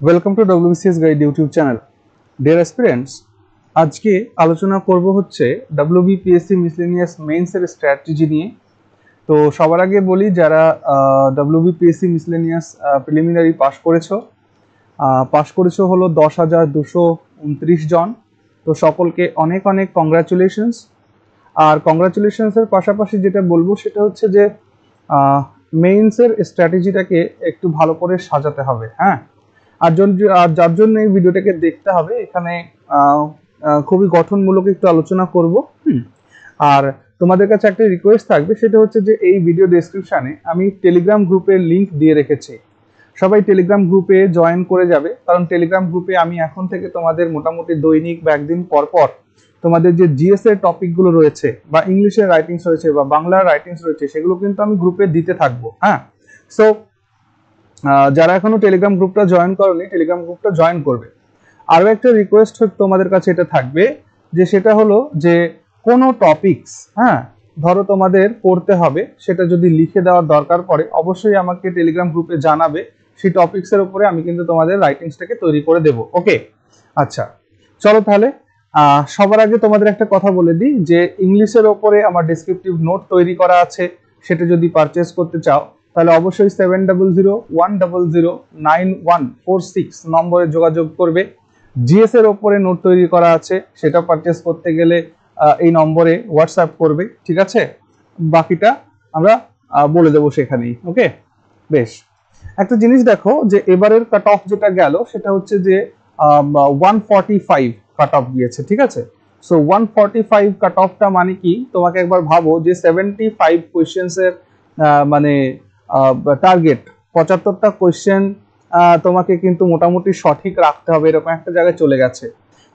Welcome to WBCS guide YouTube channel. Deer aspirants, আজকে আলোচনা করব হচ্ছে WBPSC মিসলেনিয়াস মেইনসের স্ট্র্যাটেজি নিয়ে। তো সবার আগে বলি, যারা WBPSC মিসলেনিয়াস প্রিলিমিনারি পাশ করেছো হলো 10,229 জন। তো সকলকে অনেক অনেক কংগ্রাচুলেশনস। আর কংগ্রাচুলেশনসের পাশাপাশি যেটা বলবো সেটা হচ্ছে যে মেইনসের স্ট্র্যাটেজিটাকে একটু ভালো করে সাজাতে হবে। হ্যাঁ, আর যার জন্য এই ভিডিওটাকে দেখতে হবে। এখানে খুবই গঠনমূলক একটু আলোচনা করব। আর তোমাদের কাছে একটা রিকোয়েস্ট থাকবে, সেটা হচ্ছে যে এই ভিডিও ডেসক্রিপশনে আমি টেলিগ্রাম গ্রুপের লিংক দিয়ে রেখেছি। সবাই টেলিগ্রাম গ্রুপে জয়েন করে যাবে, কারণ টেলিগ্রাম গ্রুপে আমি এখন থেকে তোমাদের মোটামুটি দৈনিক বা একদিন পর পর তোমাদের যে জিএস এর টপিকগুলো রয়েছে, বা ইংলিশের রাইটিংস রয়েছে, বা বাংলার রাইটিংস রয়েছে, সেগুলো কিন্তু আমি গ্রুপে দিতে থাকবো। হ্যাঁ, সো যারা এখনো টেলিগ্রাম গ্রুপটা জয়েন করনি, টেলিগ্রাম গ্রুপটা জয়েন করবে। আরও একটা রিকোয়েস্ট তোমাদের কাছে এটা থাকবে, যে সেটা হলো যে কোনো টপিকস, হ্যাঁ, ধরো তোমাদের পড়তে হবে, সেটা যদি লিখে দেওয়ার দরকার পড়ে, অবশ্যই আমাকে টেলিগ্রাম গ্রুপে জানাবে। সেই টপিকসের উপরে আমি কিন্তু তোমাদের রাইটিংসটাকে তৈরি করে দেবো। ওকে, আচ্ছা, চলো তাহলে সবার আগে তোমাদের একটা কথা বলে দিই, যে ইংলিশের ওপরে আমার ডেসক্রিপটিভ নোট তৈরি করা আছে। সেটা যদি পারচেস করতে চাও তাহলে অবশ্যই 7001009146 নম্বরে যোগাযোগ করবে। জিএস এর ওপরে নোট তৈরি করা আছে, সেটা পারচেস করতে গেলে এই নম্বরে হোয়াটসঅ্যাপ করবে। ঠিক আছে, বাকিটা আমরা বলে দেবো সেখানেই। ওকে, বেশ। একটা জিনিস দেখো, যে এবারের কাট অফ যেটা গেল সেটা হচ্ছে যে 145 কাট অফ গিয়েছে। ঠিক আছে, সো 145 কাট অফটা মানে কি, তোমাকে একবার ভাবো যে 75 কোয়েশ্চেন্স এর মানে টার্গেট, 75টা কোয়েশ্চেন তোমাকে কিন্তু মোটামুটি সঠিক রাখতে হবে, এরকম একটা জায়গায় চলে গেছে।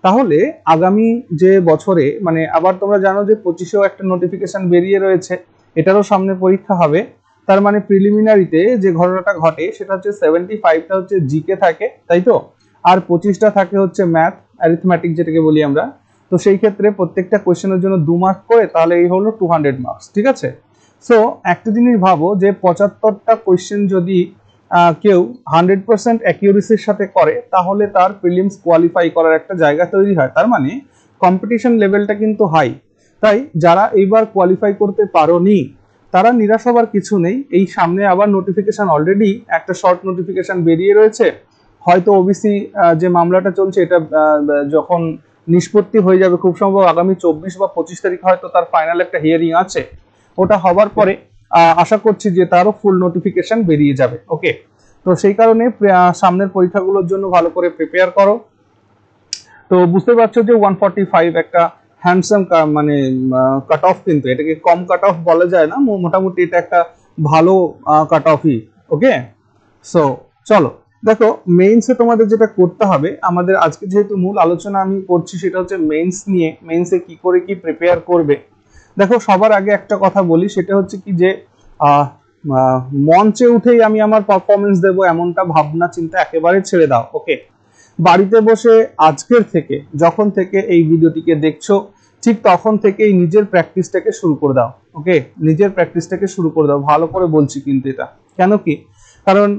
তাহলে আগামী যে বছরে, মানে আবার তোমরা জানো যে 25এও একটা নোটিফিকেশন বেরিয়ে রয়েছে, এটারও সামনে পরীক্ষা হবে। তার মানে প্রিলিমিনারিতে যে ঘটনাটা ঘটে সেটা হচ্ছে 75টা হচ্ছে জিকে থাকে, তাই তো, আর 25টা থাকে হচ্ছে ম্যাথ, অ্যারিথমেটিক যেটাকে বলি আমরা। তো সেই ক্ষেত্রে প্রত্যেকটা কোয়েশ্চেনের জন্য 2 মার্ক করে, তাহলে এই হলো 200 মার্কস। ঠিক আছে, সো একটা জিনিস ভাবো, যে 75টা কোয়েশ্চেন যদি কেউ 100% অ্যাকিউরেসির সাথে করে, তাহলে তার প্রিলিমস কোয়ালিফাই করার একটা জায়গা তৈরি হয়। তার মানে কম্পিটিশন লেভেলটা কিন্তু হাই। তাই যারা এইবার কোয়ালিফাই করতে পারোনি, তারা নিরাশ হবার কিছু নেই। এই সামনে আবার নোটিফিকেশন, অলরেডি একটা শর্ট নোটিফিকেশন বেরিয়ে রয়েছে। হয়তো ওবিসি যে মামলাটা চলছে, এটা যখন নিষ্পত্তি হয়ে যাবে, খুব সম্ভব আগামী 24 বা 25 তারিখ হয়তো তার ফাইনাল একটা হিয়ারিং আছে। ওটা হবার পরে আশা করছি যে তারও ফুল নোটিফিকেশন বেরিয়ে যাবে। ওকে, তো সেই কারণে সামনের পরীক্ষাগুলোর জন্য ভালো করে প্রিপেয়ার করো। তো বুঝতে পারছো যে 145 একটা হ্যান্ডসাম মানে কাট অফ, কিন্তু এটাকে কম কাট অফ বলা যায় না, মোটামুটি এটা একটা ভালো কাট অফই। ওকে, সো চলো দেখো, মেইনসে তোমাদের যেটা করতে হবে, আমাদের আজকে যেহেতু মূল আলোচনা আমি করছি সেটা হচ্ছে মেইনস নিয়ে, মেইনসে কি করে কি প্রিপেয়ার করবে। দেখো, সবার আগে একটা কথা বলি, সেটা হচ্ছে কি যে মঞ্চে উঠেই আমি আমার পারফরমেন্স দেবো এমনটা ভাবনা চিন্তা একেবারে ছেড়ে দাও। ওকে, বাড়িতে বসে আজকের থেকে, যখন থেকে এই ভিডিওটিকে দেখছো, ঠিক তখন থেকেই নিজের প্র্যাকটিসটাকে শুরু করে দাও। ওকে, নিজের প্র্যাকটিসটাকে শুরু করে দাও, ভালো করে বলছি কিন্তু এটা। কেন কি, কারণ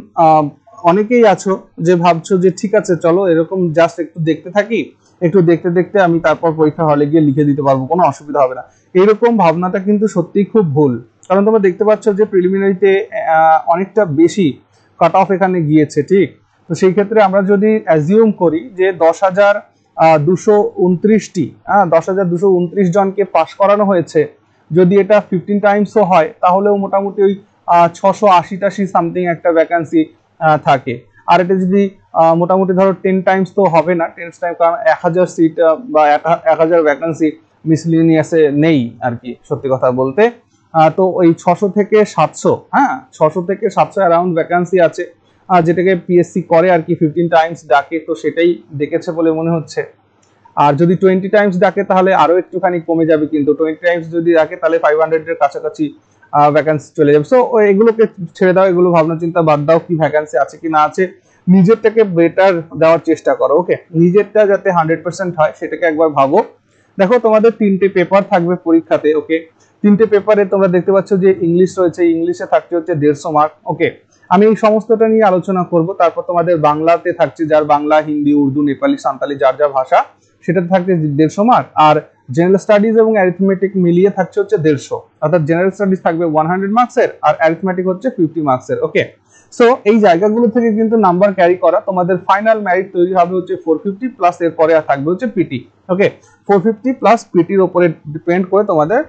অনেকেই আছো যে ভাবছো যে ঠিক আছে চলো এরকম জাস্ট একটু দেখতে থাকি, একটু দেখতে দেখতে আমি তারপর পরীক্ষা হলে গিয়ে লিখে দিতে পারবো, কোনো অসুবিধা হবে না। এইরকম ভাবনাটা কিন্তু সত্যিই খুব ভুল। কারণ তোমরা দেখতে পাচ্ছ যে প্রিলিমিনারিতে অনেকটা বেশি কাট অফ এখানে গিয়েছে। ঠিক, তো সেই ক্ষেত্রে আমরা যদি অ্যাজিউম করি যে 10,229টি 10,229 জনকে পাশ করানো হয়েছে, যদি এটা 15 টাইমসও হয়, তাহলেও মোটামুটি ওই 680 সামথিং একটা ভ্যাকান্সি থাকে। আর এটা যদি মোটামুটি ধরো 10 টাইমস তো হবে না, 10 টাইম, কারণ 1000 সিট বা 1000 ভ্যাকান্সি মিসলিনিয়াসে নেই আর কি, সত্যি কথা বলতে। তো ওই 600 থেকে 700, হ্যাঁ, 600 থেকে 700 অ্যারাউন্ড ভ্যাকান্সি আছে, যেটাকে পিএসসি করে আর কি, 15 টাইমস ডাকে, তো সেটাই ডেকেছে বলে মনে হচ্ছে। আর যদি 20 টাইমস ডাকে তাহলে আরো একটুখানি কমে যাবে, কিন্তু 20 টাইমস যদি ডাকে তাহলে 500 এর কাছাকাছি ভ্যাকান্সি চলে যাবে। সো এগুলোকে ছেড়ে দাও, এগুলো ভাবনা চিন্তা বাদ দাও, কি ভ্যাকান্সি আছে কি না আছে, নিজেরটাকে বেটার দেওয়ার চেষ্টা করো। ওকে, নিজেরটা যাতে 100% হয় সেটাকে একবার ভাবো। দেখো, তোমাদের 3টে পেপার থাকবে পরীক্ষাতে। ওকে, তিনটে পেপারে তোমরা দেখতে পাচ্ছ যে ইংলিশ রয়েছে, ইংলিশে থাকছে হচ্ছে 150 মার্ক। ওকে, আমি এই সমস্তটা নিয়ে আলোচনা করব। তারপর তোমাদের বাংলাতে থাকছে, যার বাংলা, হিন্দি, উর্দু, নেপালি, সাঁওতালি যার যা ভাষা সেটাতে থাকছে 150 মার্ক। আর জেনারেল স্টাডিজ এবং অ্যারিথমেটিক মিলিয়ে থাকছে হচ্ছে 150, অর্থাৎ জেনারেল স্টাডিজ থাকবে 100 মার্কসের আর অ্যারিথমেটিক হচ্ছে 50 মার্কসের। ওকে, সো এই জায়গাগুলো থেকে কিন্তু নাম্বার ক্যারি করা, তোমাদের ফাইনাল মেরিট তৈরি হবে হচ্ছে 450 প্লাস এরপরে থাকবে হচ্ছে পিটি। ওকে, 450 প্লাস পিটির উপরে ডিপেন্ড করে তোমাদের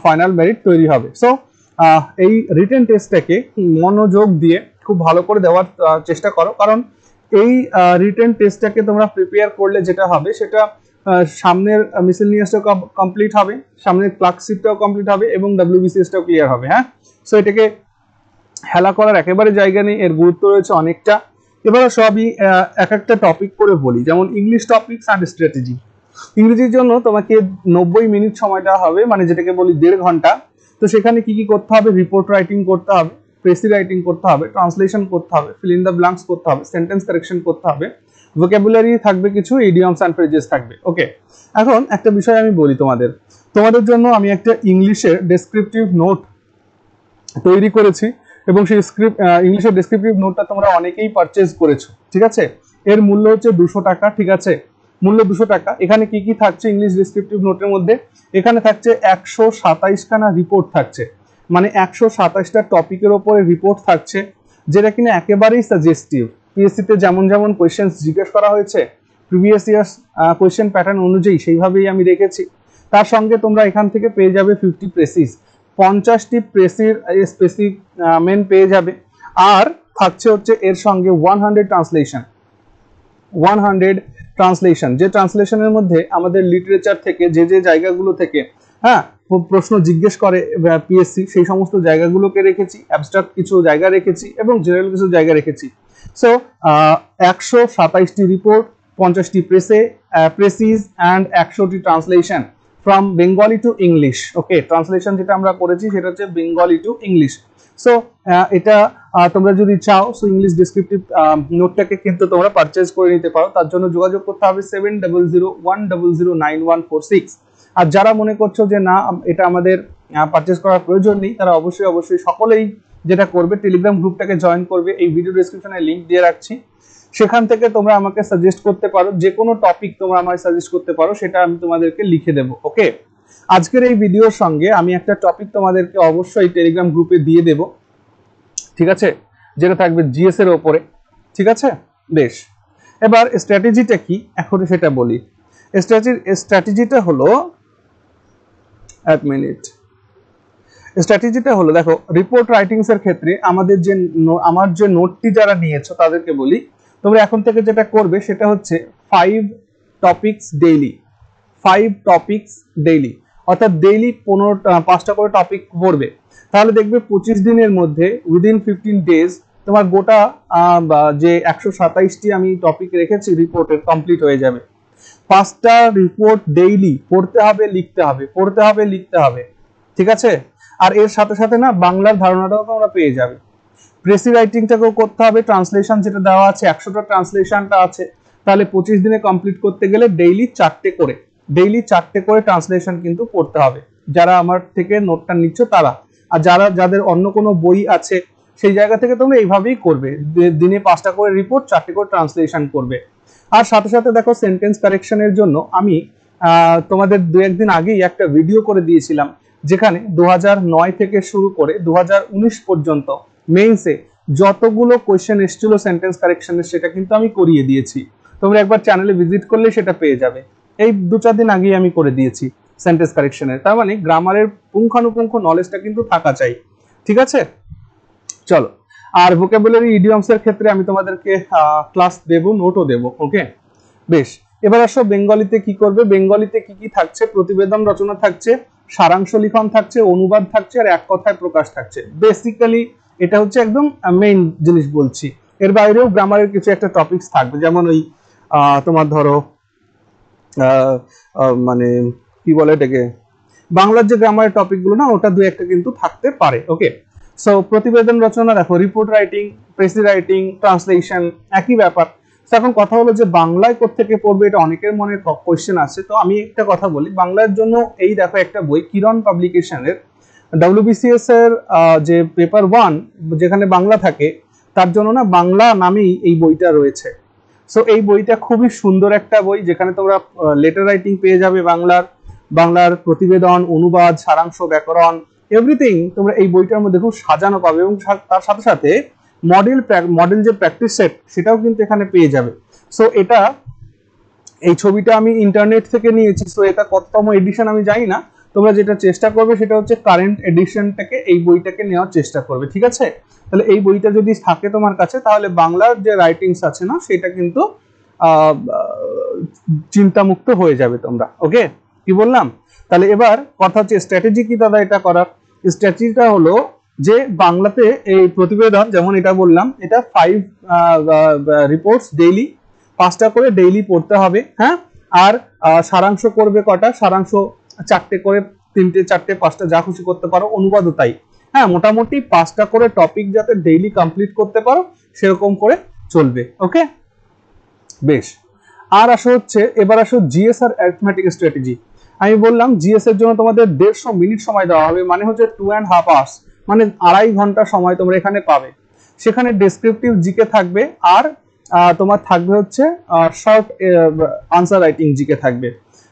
ফাইনাল মেরিট তৈরি হবে। সো এই রিটেন টেস্টটাকে মনোযোগ দিয়ে খুব ভালো করে দেওয়ার চেষ্টা করো, কারণ এই রিটেন টেস্টটাকে তোমরা প্রিপেয়ার করলে যেটা হবে সেটা সামনের মিসেলিনিয়াসটাও কমপ্লিট হবে, সামনের ক্লার্কশিপটাও কমপ্লিট হবে এবং ডাব্লিউবিসিএসটাও ক্লিয়ার হবে। হ্যাঁ, সো এটাকে হেলা করার একেবারে জায়গা নেই, এর গুরুত্ব রয়েছে অনেকটা। এবার সবই এক একটা টপিক করে বলি, যেমন ইংলিশ টপিকস অ্যান্ড স্ট্র্যাটেজি। ইংরেজির জন্য তোমাকে 90 মিনিট সময় দেওয়া হবে, মানে যেটাকে বলি 1.5 ঘন্টা। তো সেখানে কি কি করতে হবে? রিপোর্ট রাইটিং করতে হবে, প্রেসি রাইটিং করতে হবে, ট্রান্সলেশন করতে হবে, ফিল ইন দ্য ব্ল্যাঙ্কস করতে হবে, সেন্টেন্স কারেকশন করতে হবে, ভোকাবুলারি থাকবে, কিছু ইডিয়মস অ্যান্ড ফ্রেজেস থাকবে। ওকে, এখন একটা বিষয় আমি বলি তোমাদের জন্য আমি একটা ইংলিশের ডেসক্রিপটিভ নোট তৈরি করেছি এবং সেই ইংলিশের ডেসক্রিপটিভ নোটটা তোমরা অনেকেই পারচেজ করেছো। ঠিক আছে, এর মূল্য হচ্ছে 200 টাকা। ঠিক আছে, মূল্য 200 টাকা। এখানে কি কি থাকছে ইংলিশ ডেসক্রিপটিভ নোটের মধ্যে? এখানে থাকছে 127 খানা রিপোর্ট থাকছে, মানে 127টা টপিকের উপরে রিপোর্ট থাকছে, যেটা কিনা একেবারেই সাজেস্টিভ। পিএসসি তে যেমন যেমন কোয়েশ্চেন্স জিজ্ঞেস করা হয়েছে প্রিভিয়াস ইয়ার্স কোয়েশ্চেন প্যাটার্ন অনুযায়ী সেইভাবেই আমি রেখেছি। তার সঙ্গে তোমরা এখান থেকে পেয়ে যাবে 50 প্রেসিস, 50টি প্রেসির স্পেসিমেন পেয়ে যাবে। আর থাকছে হচ্ছে এর সঙ্গে 100 ট্রান্সলেশন, 100 ট্রান্সলেশন, যে ট্রান্সলেশনের মধ্যে আমাদের লিটারেচার থেকে যে যে জায়গাগুলো থেকে হ্যাঁ প্রশ্ন জিজ্ঞেস করে পিএসসি, সেই সমস্ত জায়গাগুলোকে রেখেছি, অ্যাবস্ট্রাক্ট কিছু জায়গা রেখেছি এবং জেনারেল কিছু জায়গা রেখেছি। সো 127টি রিপোর্ট, 50টি প্রেসিস অ্যান্ড 100টি translation from Bengali to English. Okay, translation যেটা আমরা করেছি সেটা হচ্ছে বেঙ্গলি টু ইংলিশ। সো এটা তোমরা যদি চাও সো ইংলিশ ডেসক্রিপটিভ নোটটাকে কিন্তু তোমরা পারচেজ করে নিতে পারো। তার জন্য যোগাযোগ করতে হবে 7001009146। আর যারা মনে করছো যে না এটা আমাদের পারচেজ করার প্রয়োজন নেই, তারা অবশ্যই সকলেই যেটা করবে, টেলিগ্রাম গ্রুপটাকে জয়েন করবে। এই ভিডিও ডেসক্রিপশনে লিংক দিয়ে রাখছি, সেখান থেকে তোমরা আমাকে সাজেস্ট করতে পারো, যে কোনো টপিক তোমরা আমাকে সাজেস্ট করতে পারো, সেটা আমি তোমাদেরকে লিখে দেবো। ওকে, আজকের এই ভিডিওর সঙ্গে আমি একটা টপিক তোমাদেরকে অবশ্যই টেলিগ্রাম গ্রুপে দিয়ে দেব, ঠিক আছে, যেটা থাকবে জিএস এর ওপরে। ঠিক আছে, বেশ। এবার স্ট্র্যাটেজিটা কি এখন সেটা বলি। স্ট্র্যাটেজিটা হলো, এক মিনিট, স্ট্র্যাটেজিটা হলো দেখো, রিপোর্ট রাইটিংস এর ক্ষেত্রে আমার যে নোটটি যারা নিয়েছো তাদেরকে বলি, তোমরা এখন থেকে যেটা করবে সেটা হচ্ছে 5 টপিকস ডেইলি, 5 টপিকস ডেইলি, অর্থাৎ ডেইলি 5টা করে টপিক পড়বে। তাহলে দেখবে 25 দিনের মধ্যে উইদিন 15 ডেজ তোমার গোটা যে 127টি আমি টপিক রেখেছি রিপোর্টের কমপ্লিট হয়ে যাবে। 5টা রিপোর্ট ডেইলি পড়তে হবে, লিখতে হবে, পড়তে হবে, লিখতে হবে। ঠিক আছে, আর এর সাথে সাথে না বাংলার ধারণাটাও তোমরা পেয়ে যাবে। প্রেসি রাইটিংটাকেও করতে হবে, ট্রান্সলেশন যেটা দেওয়া আছে 100টা ট্রান্সলেশনটা আছে, তাহলে 25 দিনে কমপ্লিট করতে গেলে ডেইলি 4টে করে ট্রান্সলেশন কিন্তু পড়তে হবে, যারা আমার থেকে নোটটা নিচ্ছ তারা। আর যাদের অন্য কোনো বই আছে সেই জায়গা থেকে তোমরা এইভাবেই করবে, দিনে 5টা করে রিপোর্ট, 4টে করে ট্রান্সলেশন করবে। আর সাথে সাথে দেখো সেন্টেন্স কারেকশনের জন্য আমি তোমাদের 2-1 দিন আগেই একটা ভিডিও করে দিয়েছিলাম, যেখানে 2009 থেকে শুরু করে 2019 পর্যন্ত মেইনসে যতগুলো কোয়েশ্চেন এসেছিল সেন্টেন্স কারেকশনের, সেটা কিন্তু আমি করিয়ে দিয়েছি। তোমরা একবার চ্যানেলে ভিজিট করলে সেটা পেয়ে যাবে। এই 2-4 দিন আগেই আমি করে দিয়েছি সেন্টেন্স কারেকশনের। তার মানে গ্রামারের পুঙ্খানুপুঙ্খ নলেজটা কিন্তু থাকা চাই। ঠিক আছে, চলো। আর ভোকাবুলারি ইডিয়মস এর ক্ষেত্রে আমি তোমাদেরকে ক্লাস দেব, নোটও দেব। ওকে, বেশ। এবার আসো বেঙ্গলিতে কি করবে। বেঙ্গলিতে কি কি থাকছে? প্রতিবেদন রচনা থাকছে, সারাংশ লিখন থাকছে, অনুবাদ থাকছে, আর এক কথায় প্রকাশ থাকছে। বেসিক্যালি এটা হচ্ছে একদম মেইন জিনিস বলছি। এর বাইরেও গ্রামারের কিছু একটা টপিকস থাকবে, যেমন ওই তোমার ধরো মানে কি বলে এটাকে, বাংলার যে গ্রামারের টপিকগুলো না, ওটা 2-1টা কিন্তু থাকতে পারে। ওকে, সো প্রতিবেদন রচনা দেখো, report writing, precis writing, translation একই ব্যাপার। এখন কথা হলো যে বাংলায় কোত্থেকে পড়বে, এটা অনেকের মনে কোয়েশ্চেন আছে। তো আমি একটা কথা বলি, বাংলার জন্য এই দেখো একটা বই কিরণ পাবলিকেশনের WBCS এর যে পেপার 1 যেখানে বাংলা থাকে, তার জন্য না বাংলা নামেই এই বইটা রয়েছে। সো এই বইটা খুবই সুন্দর একটা বই, যেখানে তোমরা লেটার রাইটিং পেয়ে যাবে বাংলার প্রতিবেদন, অনুবাদ, সারাংশ, ব্যাকরণ, এভরিথিং তোমরা এই বইটার মধ্যে খুব সাজানো পাবে, এবং তার সাথে সাথে মডেল যে প্র্যাকটিস সেট সেটাও কিন্তু এখানে পেয়ে যাবে। সো এই ছবিটা আমি ইন্টারনেট থেকে নিয়েছি। সো এটা কততম এডিশন আমি জানি না, তোমরা যেটা চেষ্টা করবে সেটা হচ্ছে কারেন্ট এডিশনটাকে, এই বইটাকে নেওয়ার চেষ্টা করবে, ঠিক আছে? তাহলে এই বইটা যদি থাকে তোমার কাছে, তাহলে বাংলার যে রাইটিংস আছে না, সেটা কিন্তু চিন্তামুক্ত হয়ে যাবে তোমরা। ওকে, কি বললাম? তাহলে এবার কথা হচ্ছে স্ট্র্যাটেজি কি দাদা এটা করার। স্ট্র্যাটেজিটা হলো যে বাংলাতে এই প্রতিবেদন, যেমন এটা বললাম, এটা 5 রিপোর্টস ডেইলি, 5টা করে ডেইলি পড়তে হবে। হ্যাঁ, আর সারাংশ করবে কটা? সারাংশ 4টে করে, 3টে 4টে 5টা যা খুশি করতে পারো, অনুবাদও তাই। হ্যাঁ, মোটামুটি 5টা করে টপিক যাতে ডেইলি কমপ্লিট করতে পারো সেরকম করে চলবে। ওকে, বেশ। আর এবার আসো জিএস আর অ্যারিথমেটিক স্ট্র্যাটেজি। আমি বললাম জিএস এর জন্য তোমাদের 150 মিনিট সময় দেওয়া হবে, মানে হচ্ছে 2.5 আওয়ার্স, মানে 2.5 ঘন্টা সময় তোমরা এখানে পাবে। সেখানে ডেসক্রিপটিভ জিকে থাকবে, আর তোমার থাকবে হচ্ছে শর্ট আনসার রাইটিং জিকে থাকবে।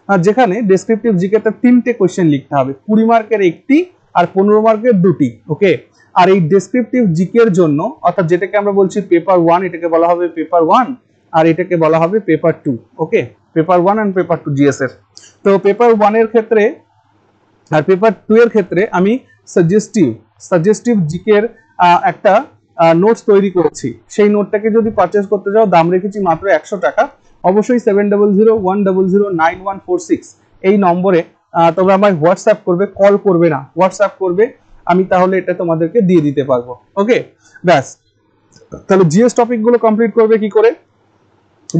যেখানে ডেসক্রিপটিভ জিকেতে 3টে কোয়েশ্চেন লিখতে হবে, 20 মার্কের 1টি আর 15 মার্কের 2টি। ওকে, আর এই ডেসক্রিপটিভ জিকের জন্য, অর্থাৎ যেটাকে আমরা বলছি পেপার 1, এটাকে বলা হবে পেপার 1, আর এটাকে বলা হবে paper 2। Okay, paper 1 and paper 2 GS এর। তো পেপার 1 এর ক্ষেত্রে আর পেপার 2 এর ক্ষেত্রে আমি সাজেস্টিভ জিকের একটা নোটস তৈরি করেছি। সেই নোটটাকে যদি পারচেজ করতে যাও, দাম রেখেছি মাত্র 100 টাকা। অবশ্যই 7001009146 এই নম্বরে তোমরা আমায় হোয়াটসঅ্যাপ করবে, কল করবে না, হোয়াটসঅ্যাপ করবে, আমি তাহলে এটা তোমাদেরকে দিয়ে দিতে পারবো। ওকে, ব্যাস। তাহলে জিএস টপিক গুলো কমপ্লিট করবে কি করে?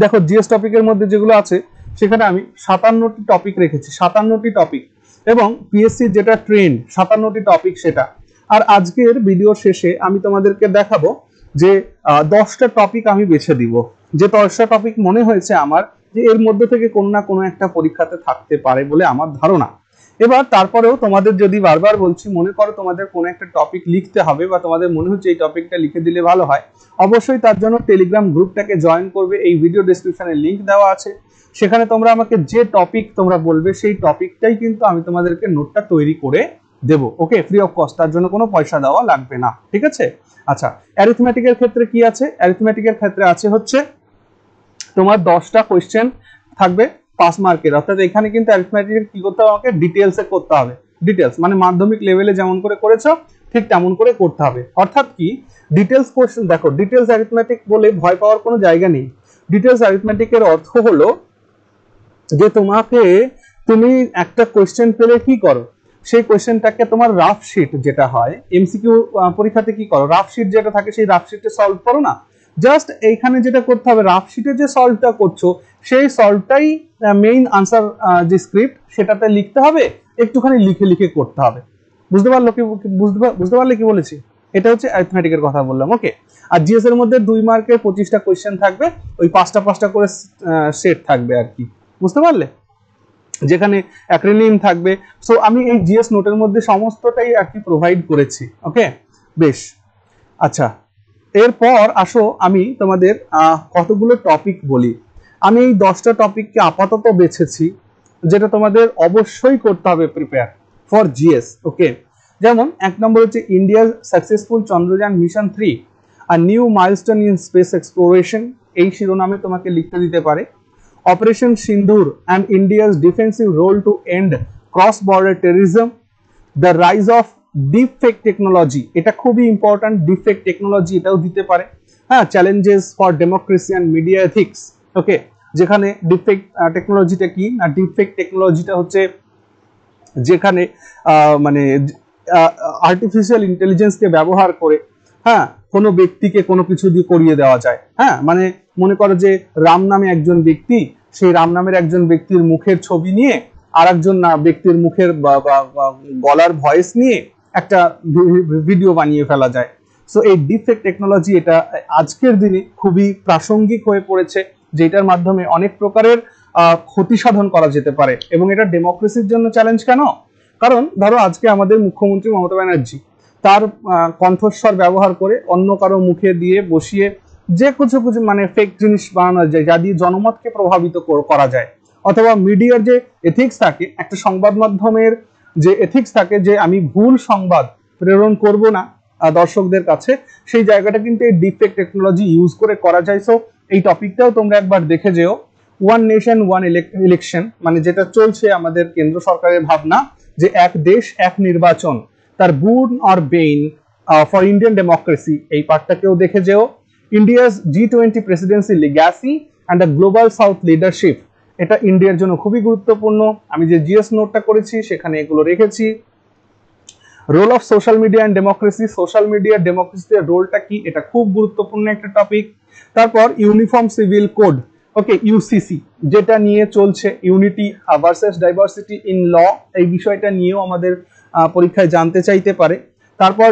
দেখো, জিএস টপিকের মধ্যে যেগুলো আছে সেখানে আমি 57টি টপিক রেখেছি, 57টি টপিক, এবং পিএসসি যেটা ট্রেন্ড 57টি টপিক সেটা। আর আজকের ভিডিওর শেষে আমি তোমাদেরকে দেখাবো যে 10টা টপিক আমি বেছে দিব, যে 10টা টপিক মনে হয়েছে আমার যে এর মধ্যে থেকে কোনো না কোনো একটা পরীক্ষাতে থাকতে পারে বলে আমার ধারণা। এবার তারপরেও তোমাদের যদি বারবার বলছি, মনে করো তোমাদের কোনো একটা টপিক লিখতে হবে, বা তোমাদের মনে হচ্ছে এই টপিকটা লিখে দিলে ভালো হয়, অবশ্যই তার জন্য টেলিগ্রাম গ্রুপটাকে জয়েন করবে। এই ভিডিও ডেসক্রিপশনে লিংক দেওয়া আছে, সেখানে তোমরা আমাকে যে টপিক তোমরা বলবে সেই টপিকটাই কিন্তু আমি তোমাদেরকে নোটটা তৈরি করে দেব। ওকে, ফ্রি অফ কস্ট, তার জন্য কোনো পয়সা দেওয়া লাগবে না, ঠিক আছে? আচ্ছা, অ্যারিথমেটিকের ক্ষেত্রে কি আছে? অ্যারিথমেটিকের ক্ষেত্রে আছে হচ্ছে তোমার 10টা কোয়েশ্চেন থাকবে 5 মার্কের। অর্থাৎ এখানে কিন্তু অ্যারিথমেটিক কি করতে হবে? আমাকে ডিটেলসে করতে হবে। ডিটেলস মানে মাধ্যমিক লেভেলে যেমন করে করেছো ঠিক তেমন করে করতে হবে। অর্থাৎ কি ডিটেলস কোয়েশ্চেন? দেখো, ডিটেলস অ্যারিথমেটিক বলে ভয় পাওয়ার কোনো জায়গা নেই। ডিটেলস অ্যারিথমেটিকের অর্থ হলো যে তুমি একটা কোয়েশ্চেন পেলে কি করো, সেই কোয়েশ্চেনটাকে তোমার রাফ শিট যেটা হয় এমসিকিউ পরীক্ষাতে কি করো, রাফ শিট যেটা থাকে সেই রাফ শিটে সলভ করো না। জাস্ট এইখানে যেটা করতে হবে, রাফ শিটে যে সলভটা করছো সেই সলভটাই মেইন আনসার যে স্ক্রিপ্ট সেটাতে লিখতে হবে, একটুখানি লিখে লিখে করতে হবে। বুঝতে পারলে কি বলেছি? এটা হচ্ছে অ্যারিথমেটিকের কথা বললাম। ওকে, আর জিএস এর মধ্যে 2 মার্কের 25টা কোয়েশ্চেন থাকবে, ওই 5টা করে সেট থাকবে আর কি। বুঝতে পারলে? যেখানে অ্যাক্রোনিম থাকবে। সো আমি এই জিএস নোটের মধ্যে সমস্তটাই আর কি প্রোভাইড করেছি। ওকে, বেশ। আচ্ছা, এরপর আসো আমি তোমাদের কতগুলো টপিক বলি। আমি এই 10টা টপিককে আপাতত বেছেছি, যেটা তোমাদের অবশ্যই করতে হবে প্রিপেয়ার ফর জিএস। ওকে, যেমন 1 নম্বর হচ্ছে ইন্ডিয়ার সাকসেসফুল চন্দ্রযান মিশন 3 আর new milestone in space exploration, এই শিরোনামে তোমাকে লিখতে দিতে পারে। Operation Sindoor and India's defensive role to end cross-border terrorism, the rise of deepfake technology, এটা খুবই ইম্পর্টেন্ট, ডিপফেক টেকনোলজি এটাও দিতে পারে। হ্যাঁ, challenges for democracy and media ethics. Okay, যেখানে ডিপফেক টেকনোলজিটা কি না, ডিপফেক টেকনোলজিটা হচ্ছে যেখানে মানে আর্টিফিশিয়াল ইন্টেলিজেন্সকে ব্যবহার করে হ্যাঁ কোনো ব্যক্তিকে কোনো কিছু দিয়ে করিয়ে দেওয়া যায়। হ্যাঁ, মানে মনে করো যে রাম নামে একজন ব্যক্তি, সেই রাম নামের একজন ব্যক্তির মুখের ছবি নিয়ে আর একজন ব্যক্তির মুখের গলার ভয়েস নিয়ে একটা ভিডিও বানিয়ে ফেলা যায়। সো এই ডিপফেক টেকনোলজি এটা আজকের দিনে খুবই প্রাসঙ্গিক হয়ে পড়েছে, যেটার মাধ্যমে অনেক প্রকারের ক্ষতি সাধন করা যেতে পারে। এবং এটা ডেমোক্রেসির জন্য চ্যালেঞ্জ কেন? কারণ ধরো আজকে আমাদের মুখ্যমন্ত্রী মমতা ব্যানার্জি তার কণ্ঠস্বর ব্যবহার করে অন্য কারো মুখে দিয়ে বসিয়ে যে কিছু কিছু মানে ফেক জিনিস বানানো যায়, যা দিয়ে জনমতকে প্রভাবিত করা যায়। অথবা মিডিয়ার যে এথিক্স থাকে, একটা সংবাদ মাধ্যমের যে এথিক্স থাকে যে আমি ভুল সংবাদ প্রেরণ করব না দর্শকদের কাছে, সেই জায়গাটা কিন্তু এই ডিপফেক টেকনোলজি ইউজ করে করা যায়। সো এই টপিকটাও তোমরা একবার দেখে যেও। ওয়ান নেশন ওয়ান ইলেকশন মানে যেটা চলছে আমাদের কেন্দ্র সরকারের ভাবনা যে এক দেশ এক নির্বাচন, তার বুন or Ben for Indian democracy, এই পার্টটাকেও দেখে যেও। India's G20 Presidency legacy and the global south leadership, এটা ইন্ডিয়ার জন্য খুবই গুরুত্বপূর্ণ। আমি যে জিএস নোটটা করেছি সেখানে এগুলো রেখেছি। Role of social media and democracy, social media ডেমোক্রেসিতে রোলটা কি, এটা খুব গুরুত্বপূর্ণ একটা টপিক। তারপর uniform civil code, okay, UCC, যেটা নিয়ে চলছে, unity versus diversity in law, এই বিষয়টা নিয়েও আমাদের পরীক্ষায় জানতে চাইতে পারে। তারপর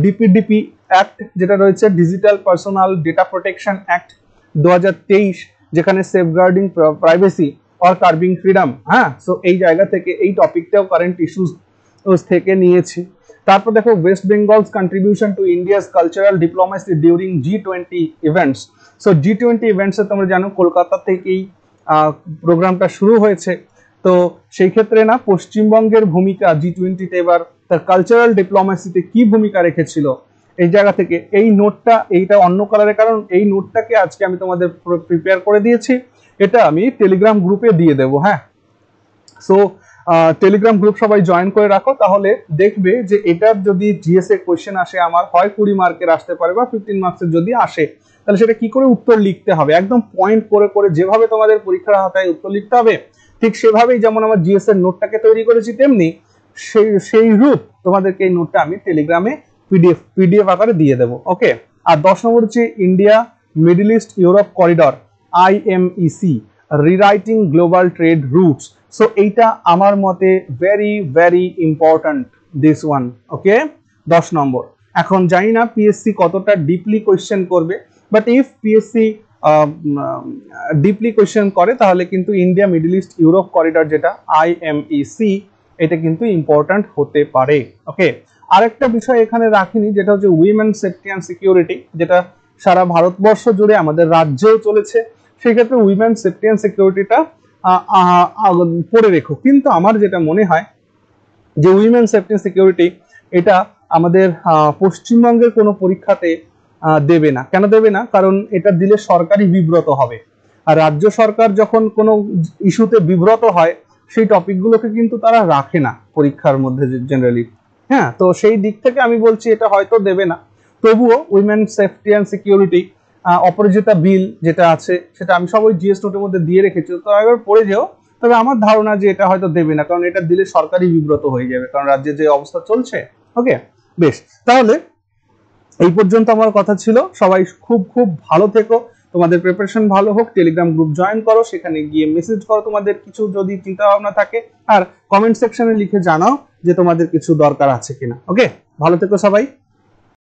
ডিপিডিপি অ্যাক্ট যেটা রয়েছে, digital personal data protection act 2023, যেখানে সেফগার্ডিং প্রাইভেসি অর কার্বিং ফ্রিডম। হ্যাঁ, সো এই জায়গা থেকে এই টপিকটাও কারেন্ট ইস্যুস থেকে নিয়েছি। তারপর দেখো West Bengal's contribution to India's cultural diplomacy during G20 events. So G20 ইভেন্টসে তোমরা জানো কলকাতা থেকেই প্রোগ্রামটা শুরু হয়েছে। তো সেই ক্ষেত্রে না পশ্চিমবঙ্গের ভূমিকা G20-তে এবার তার কালচারাল ডিপ্লোমেসিতে কি ভূমিকা রেখেছিল, এই জায়গা থেকে এই নোটটা, এইটা অন্য কালারের, কারণ এই নোটটাকে আজকে আমি তোমাদের প্রিপেয়ার করে দিয়েছি, এটা আমি টেলিগ্রাম গ্রুপে দিয়ে দেবো। হ্যাঁ, সো টেলিগ্রাম গ্রুপ সবাই জয়েন করে রাখো, তাহলে দেখবে যে এটার যদি জিএস এ কোয়েশ্চেন আসে, আমার হয় 20 মার্কের আসতে পারে বা 15 মার্কসের যদি আসে, তাহলে সেটা কি করে উত্তর লিখতে হবে, একদম পয়েন্ট করে করে যেভাবে তোমাদের পরীক্ষার খাতায় উত্তর লিখতে হবে, ঠিক সেভাবেই যেমন আমার জিএস এর নোটটাকে তৈরি করেছি, তেমনি সেই রূপ তোমাদেরকে এই নোটটা আমি টেলিগ্রামে পিডিএফ আকারে দিয়ে দেবো। ওকে, আর 10 নম্বর হচ্ছে India Middle East Europe corridor, IMEC, rewriting global trade routes. So এইটা আমার মতে very very important, this one. Okay, 10 number. এখন জানি না পিএসসি কতটা ডিপলি কোয়েশ্চেন করবে, but if PSC deeply question করে তাহলে কিন্তু India Middle East Europe corridor যেটা IMEC, এটা কিন্তু ইম্পর্ট্যান্ট হতে পারে। ওকে, আরেকটা বিষয় এখানে রাখিনি, যেটা হচ্ছে উইমেন সেফটি অ্যান্ড সিকিউরিটি, যেটা সারা ভারতবর্ষ জুড়ে আমাদের রাজ্যেও চলেছে। সেই ক্ষেত্রে উইমেন সেফটি অ্যান্ড সিকিউরিটিটা পড়ে রেখো। কিন্তু আমার যেটা মনে হয় যে উইমেন সেফটি অ্যান্ড সিকিউরিটি এটা আমাদের পশ্চিমবঙ্গের কোনো পরীক্ষাতে দেবে না। কেন দেবে না? কারণ এটা দিলে সরকারি বিব্রত হবে, আর রাজ্য সরকার যখন কোনো ইস্যুতে বিব্রত হয় সেই টপিকগুলোকে কিন্তু তারা রাখে না পরীক্ষার মধ্যে জেনারেলি। হ্যাঁ, তো সেই দিক থেকে আমি বলছি এটা হয়তো দেবে না, তবুও উইমেন সেফটি অ্যান্ড সিকিউরিটি অপরাজিতা বিল যেটা আছে সেটা আমি সবাই জিএস নোটের মধ্যে দিয়ে রেখেছি, তো একবার পড়ে যেও। তবে আমার ধারণা যে এটা হয়তো দেবে না, কারণ এটা দিলে সরকারি বিব্রত হয়ে যাবে, কারণ রাজ্যে যে অবস্থা চলছে। ওকে, বেশ, তাহলে এই পর্যন্ত আমার কথা ছিল। সবাই খুব খুব ভালো থেকো, তোমাদের প্রিপারেশন ভালো হোক। টেলিগ্রাম গ্রুপ জয়েন করো, সেখানে গিয়ে মেসেজ করো তোমাদের কিছু যদি চিন্তা ভাবনা থাকে, আর কমেন্ট সেকশনে লিখে জানাও যে তোমাদের কিছু দরকার আছে কিনা। ওকে, ভালো থেকো সবাই।